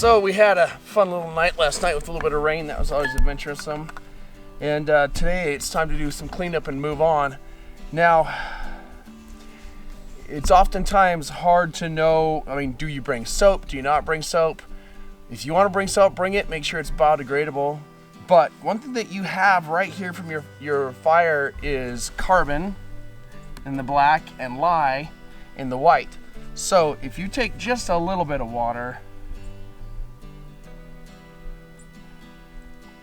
So we had a fun little night last night with a little bit of rain. That was always adventuresome. And today it's time to do some cleanup and move on. Now, it's oftentimes hard to know, do you bring soap? Do you not bring soap? If you want to bring soap, bring it. Make sure it's biodegradable. But one thing that you have right here from your fire is carbon in the black and lye in the white. So if you take just a little bit of water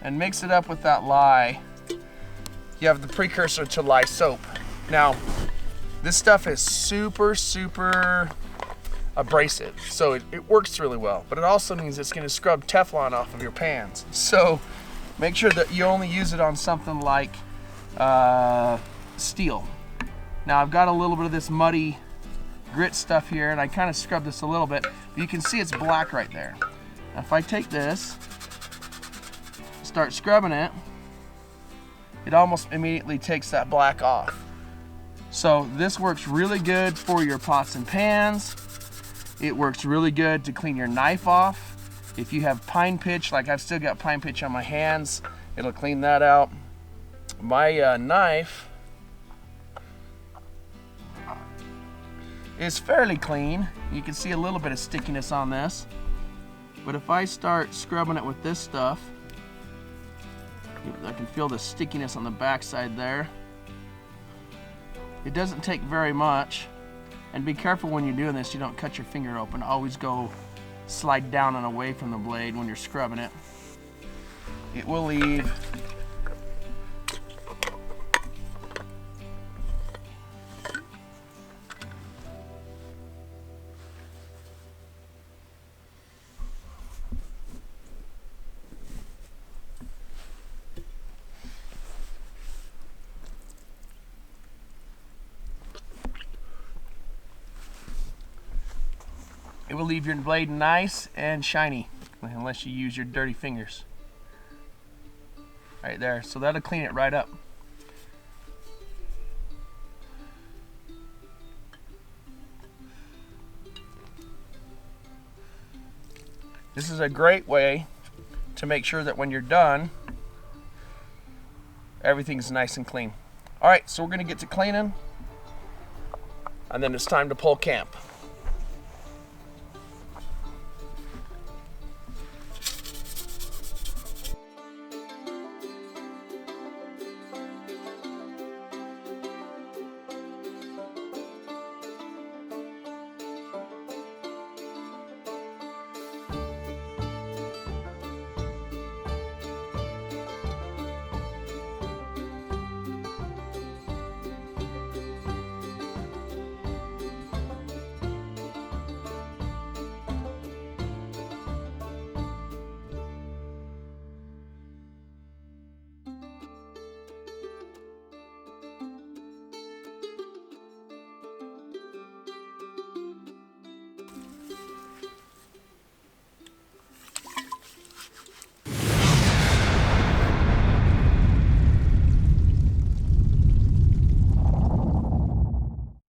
and mix it up with that lye, you have the precursor to lye soap. Now, this stuff is super abrasive, so it works really well, but it also means it's going to scrub Teflon off of your pans. So make sure that you only use it on something like steel. Now I've got a little bit of this muddy grit stuff here, and I kind of scrubbed this a little bit, but you can see it's black right there. Now if I take this, start scrubbing it, it almost immediately takes that black off. So this works really good for your pots and pans. It works really good to clean your knife off. If you have pine pitch, like I've still got pine pitch on my hands, it'll clean that out. My knife is fairly clean. You can see a little bit of stickiness on this. But if I start scrubbing it with this stuff, I can feel the stickiness on the backside there. It doesn't take very much, and be careful when you're doing this, you don't cut your finger open. Always go slide down and away from the blade when you're scrubbing it. It will leave your blade nice and shiny, unless you use your dirty fingers. Right there, so that'll clean it right up. This is a great way to make sure that when you're done, everything's nice and clean. All right, so we're gonna get to cleaning, and then it's time to pull camp.